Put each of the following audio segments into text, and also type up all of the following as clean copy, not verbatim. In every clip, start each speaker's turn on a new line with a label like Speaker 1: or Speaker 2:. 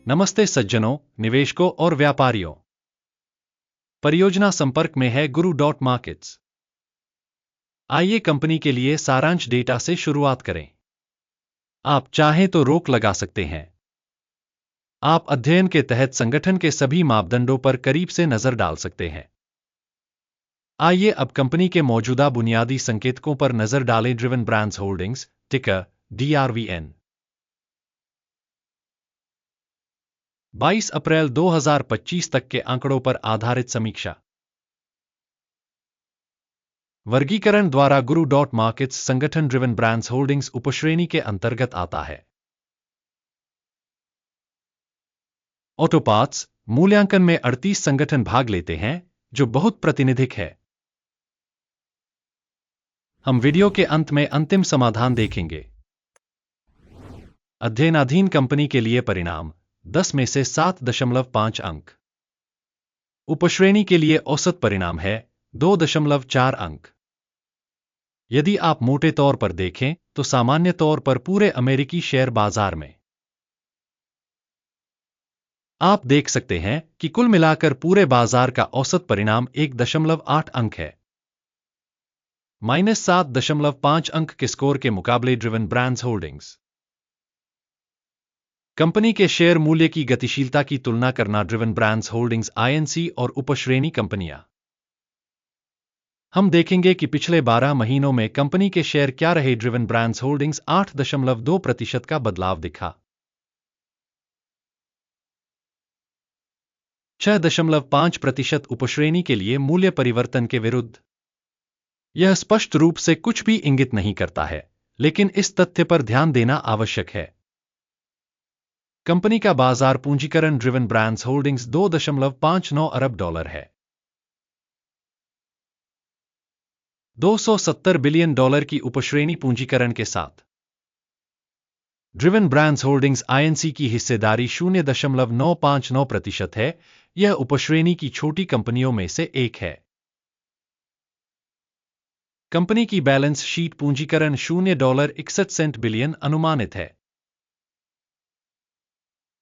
Speaker 1: नमस्ते सज्जनों, निवेशकों और व्यापारियों। परियोजना संपर्क में है गुरु डॉट मार्केट्स। आइए कंपनी के लिए सारांश डेटा से शुरुआत करें। आप चाहें तो रोक लगा सकते हैं। आप अध्ययन के तहत संगठन के सभी मापदंडों पर करीब से नजर डाल सकते हैं। आइए अब कंपनी के मौजूदा बुनियादी संकेतकों पर नजर डालें। ड्रिवन ब्रांड्स होल्डिंग्स, टिकर DRVN। 22 अप्रैल 2025 तक के आंकड़ों पर आधारित समीक्षा। वर्गीकरण द्वारा गुरु डॉट मार्केट्स संगठन ड्रिवन ब्रांड्स होल्डिंग्स उपश्रेणी के अंतर्गत आता है। ऑटो पार्ट्स मूल्यांकन में 38 संगठन भाग लेते हैं, जो बहुत प्रातिनिधिक है। हम वीडियो के अंत में अंतिम समाधान देखेंगे। अध्ययनाधीन कंपनी के लिए परिणाम 10 में से 7.5 अंक। उपश्रेणी के लिए औसत परिणाम है 2.4 अंक। यदि आप मोटे तौर पर देखें तो सामान्य तौर पर पूरे अमेरिकी शेयर बाजार में आप देख सकते हैं कि कुल मिलाकर पूरे बाजार का औसत परिणाम 1.8 अंक है। -7.5 अंक के स्कोर के मुकाबले ड्रिवन ब्रांड्स होल्डिंग्स कंपनी के शेयर मूल्य की गतिशीलता की तुलना करना। ड्रिवन ब्रांड्स होल्डिंग्स INC और उपश्रेणी कंपनियां। हम देखेंगे कि पिछले 12 महीनों में कंपनी के शेयर क्या रहे। ड्रिवन ब्रांड्स होल्डिंग्स 8.2% का बदलाव दिखा। 6.5% उपश्रेणी के लिए मूल्य परिवर्तन के विरुद्ध। यह स्पष्ट रूप से कुछ भी इंगित नहीं करता है, लेकिन इस तथ्य पर ध्यान देना आवश्यक है। कंपनी का बाजार पूंजीकरण ड्रिवन ब्रांड्स होल्डिंग्स $2.59 अरब है। $270 बिलियन की उपश्रेणी पूंजीकरण के साथ ड्रिवन ब्रांड्स होल्डिंग्स INC की हिस्सेदारी 0.959% है। यह उपश्रेणी की छोटी कंपनियों में से एक है। कंपनी की बैलेंस शीट पूंजीकरण $0.61 बिलियन अनुमानित है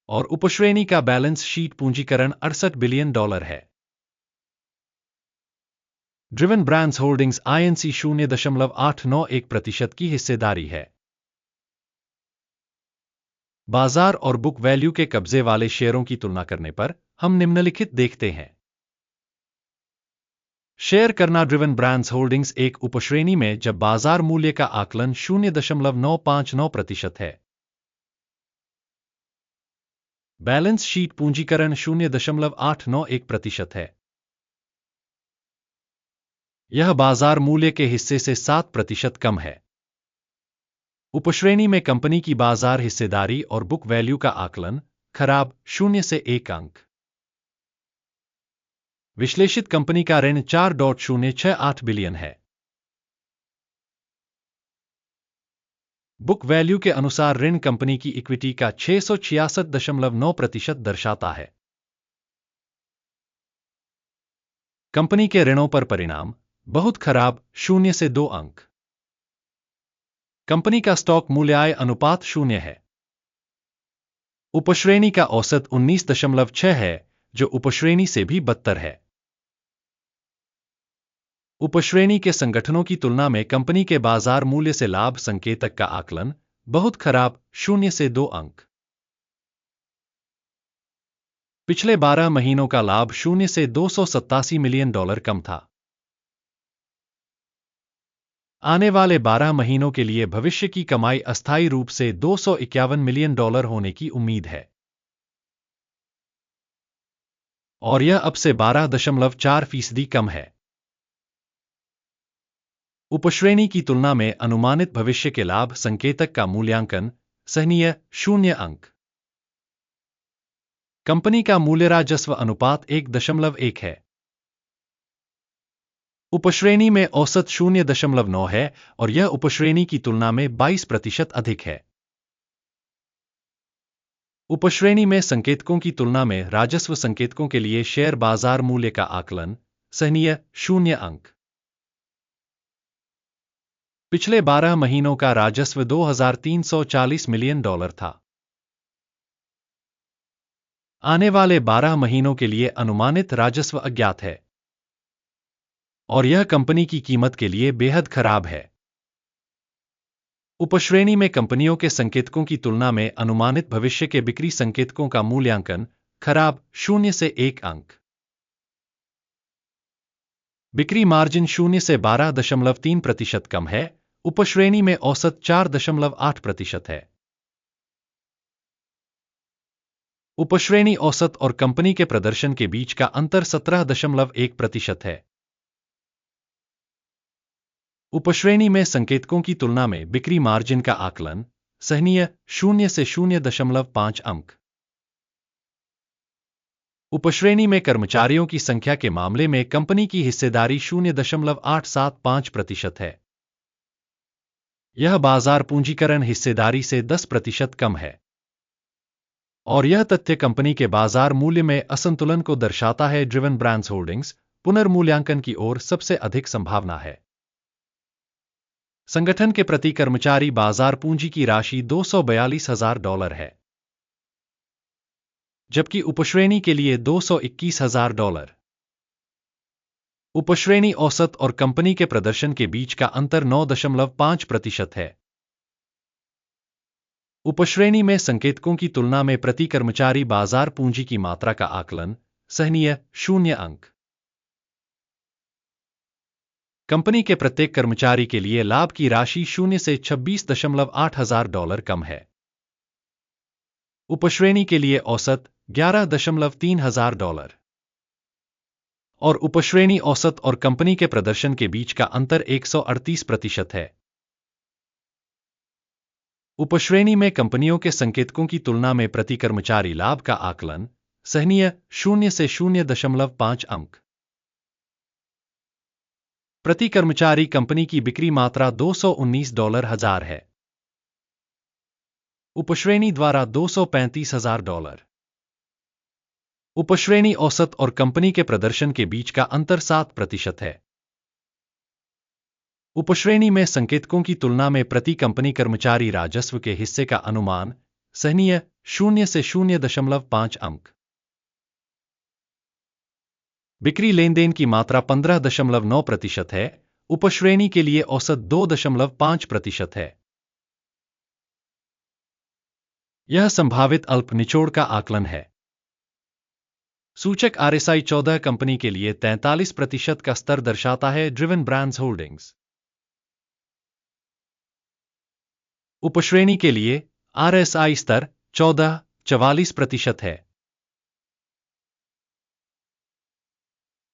Speaker 1: और उपश्रेणी का बैलेंस शीट पूंजीकरण $68 बिलियन है। ड्रिवन ब्रांड्स होल्डिंग्स INC 0.891% की हिस्सेदारी है। बाजार और बुक वैल्यू के कब्जे वाले शेयरों की तुलना करने पर हम निम्नलिखित देखते हैं। शेयर करना ड्रिवन ब्रांड्स होल्डिंग्स एक उपश्रेणी में जब बाजार मूल्य का आकलन 0.959% है। बैलेंस शीट पूंजीकरण 0.891% है। यह बाजार मूल्य के हिस्से से 7% कम है। उपश्रेणी में कंपनी की बाजार हिस्सेदारी और बुक वैल्यू का आकलन खराब 0 से 1 अंक। विश्लेषित कंपनी का ऋण 4.068 बिलियन है। बुक वैल्यू के अनुसार ऋण कंपनी की इक्विटी का 666.9% दर्शाता है। कंपनी के ऋणों पर परिणाम बहुत खराब 0 से 2 अंक। कंपनी का स्टॉक मूल्य आय अनुपात 0 है। उपश्रेणी का औसत 19.6 है, जो उपश्रेणी से भी बदतर है। उपश्रेणी के संगठनों की तुलना में कंपनी के बाजार मूल्य से लाभ संकेतक का आकलन बहुत खराब 0 से 2 अंक। पिछले 12 महीनों का लाभ 0 से $287 मिलियन कम था। आने वाले 12 महीनों के लिए भविष्य की कमाई अस्थायी रूप से $251 मिलियन होने की उम्मीद है और यह अब से 12.4% कम है। उपश्रेणी की तुलना में अनुमानित भविष्य के लाभ संकेतक का मूल्यांकन सहनीय 0 अंक। कंपनी का मूल्य राजस्व अनुपात 1.1 है। उपश्रेणी में औसत 0.9 है और यह उपश्रेणी की तुलना में 22% अधिक है। उपश्रेणी में संकेतकों की तुलना में राजस्व संकेतकों के लिए शेयर बाजार मूल्य का आकलन सहनीय 0 अंक। पिछले 12 महीनों का राजस्व $2,340 मिलियन था। आने वाले 12 महीनों के लिए अनुमानित राजस्व अज्ञात है और यह कंपनी की कीमत के लिए बेहद खराब है। उपश्रेणी में कंपनियों के संकेतकों की तुलना में अनुमानित भविष्य के बिक्री संकेतकों का मूल्यांकन खराब 0 से 1 अंक। बिक्री मार्जिन 0 से 12.3% कम है, उपश्रेणी में औसत 4.8% है। उपश्रेणी औसत और कंपनी के प्रदर्शन के बीच का अंतर 17.1% है। उपश्रेणी में संकेतकों की तुलना में बिक्री मार्जिन का आकलन सहनीय 0 से 0.5 अंक। उपश्रेणी में कर्मचारियों की संख्या के मामले में कंपनी की हिस्सेदारी 0.875% है। यह बाजार पूंजीकरण हिस्सेदारी से 10% कम है और यह तथ्य कंपनी के बाजार मूल्य में असंतुलन को दर्शाता है। ड्रिवन ब्रांड्स होल्डिंग्स पुनर्मूल्यांकन की ओर सबसे अधिक संभावना है। संगठन के प्रति कर्मचारी बाजार पूंजी की राशि $242,000 है, जबकि उपश्रेणी के लिए $221,000। उपश्रेणी औसत और कंपनी के प्रदर्शन के बीच का अंतर 9.5% है। उपश्रेणी में संकेतकों की तुलना में प्रति कर्मचारी बाजार पूंजी की मात्रा का आकलन सहनीय 0 अंक। कंपनी के प्रत्येक कर्मचारी के लिए लाभ की राशि 0 से $26,800 कम है। उपश्रेणी के लिए औसत $11,300 और उपश्रेणी औसत और कंपनी के प्रदर्शन के बीच का अंतर 138% है। उपश्रेणी में कंपनियों के संकेतकों की तुलना में प्रति कर्मचारी लाभ का आकलन सहनीय 0 से 0.5 अंक। प्रति कर्मचारी कंपनी की बिक्री मात्रा $219,000 है, उपश्रेणी द्वारा $235,000। उपश्रेणी औसत और कंपनी के प्रदर्शन के बीच का अंतर 7% है। उपश्रेणी में संकेतकों की तुलना में प्रति कंपनी कर्मचारी राजस्व के हिस्से का अनुमान सहनीय 0 से 0.5 अंक। बिक्री लेनदेन की मात्रा 15.9% है, उपश्रेणी के लिए औसत 2.5% है। यह संभावित अल्प निचोड़ का आकलन है। सूचक RSI 14 कंपनी के लिए 43% का स्तर दर्शाता है। ड्रिवन ब्रांड्स होल्डिंग्स उपश्रेणी के लिए RSI स्तर 44% है।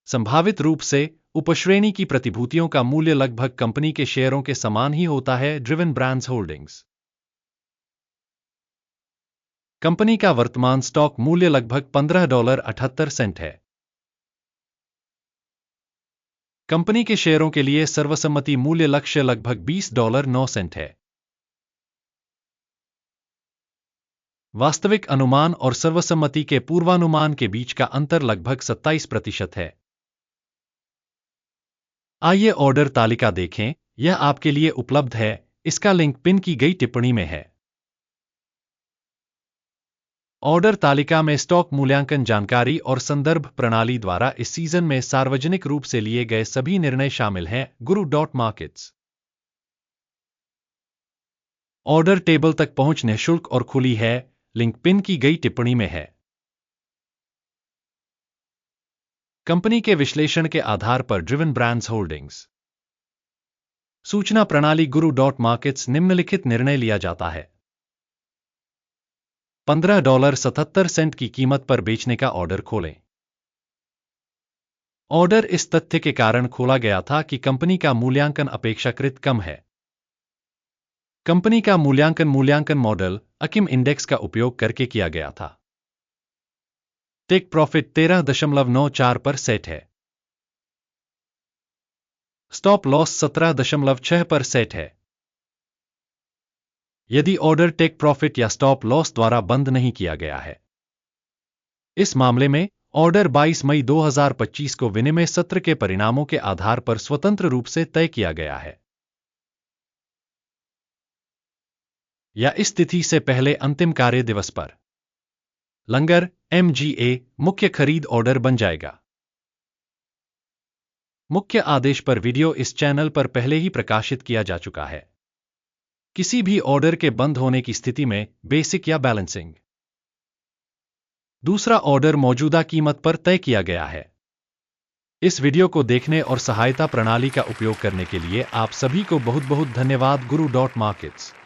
Speaker 1: संभावित रूप से उपश्रेणी की प्रतिभूतियों का मूल्य लगभग कंपनी के शेयरों के समान ही होता है। ड्रिवन ब्रांड्स होल्डिंग्स कंपनी का वर्तमान स्टॉक मूल्य लगभग $15.78 है। कंपनी के शेयरों के लिए सर्वसम्मति मूल्य लक्ष्य लगभग $20.09 है। वास्तविक अनुमान और सर्वसम्मति के पूर्वानुमान के बीच का अंतर लगभग 27% है। आइए ऑर्डर तालिका देखें, यह आपके लिए उपलब्ध है, इसका लिंक पिन की गई टिप्पणी में है। ऑर्डर तालिका में स्टॉक मूल्यांकन जानकारी और संदर्भ प्रणाली द्वारा इस सीजन में सार्वजनिक रूप से लिए गए सभी निर्णय शामिल हैं। guru.markets ऑर्डर टेबल तक पहुंच निःशुल्क और खुली है, लिंक पिन की गई टिप्पणी में है। कंपनी के विश्लेषण के आधार पर ड्रिवन ब्रांड्स होल्डिंग्स सूचना प्रणाली guru.markets निम्नलिखित निर्णय लिया जाता है। $15.77 की कीमत पर बेचने का ऑर्डर खोलें। ऑर्डर इस तथ्य के कारण खोला गया था कि कंपनी का मूल्यांकन अपेक्षाकृत कम है। कंपनी का मूल्यांकन मॉडल अकिम इंडेक्स का उपयोग करके किया गया था। टेक प्रॉफिट 13.94 पर सेट है। स्टॉप लॉस 17.6 पर सेट है। यदि ऑर्डर टेक प्रॉफिट या स्टॉप लॉस द्वारा बंद नहीं किया गया है, इस मामले में ऑर्डर 22 मई 2025 को विनिमय सत्र के परिणामों के आधार पर स्वतंत्र रूप से तय किया गया है या इस तिथि से पहले अंतिम कार्य दिवस पर। लंगर MGA मुख्य खरीद ऑर्डर बन जाएगा। मुख्य आदेश पर वीडियो इस चैनल पर पहले ही प्रकाशित किया जा चुका है। किसी भी ऑर्डर के बंद होने की स्थिति में बेसिक या बैलेंसिंग दूसरा ऑर्डर मौजूदा कीमत पर तय किया गया है। इस वीडियो को देखने और सहायता प्रणाली का उपयोग करने के लिए आप सभी को बहुत बहुत धन्यवाद। Guru.markets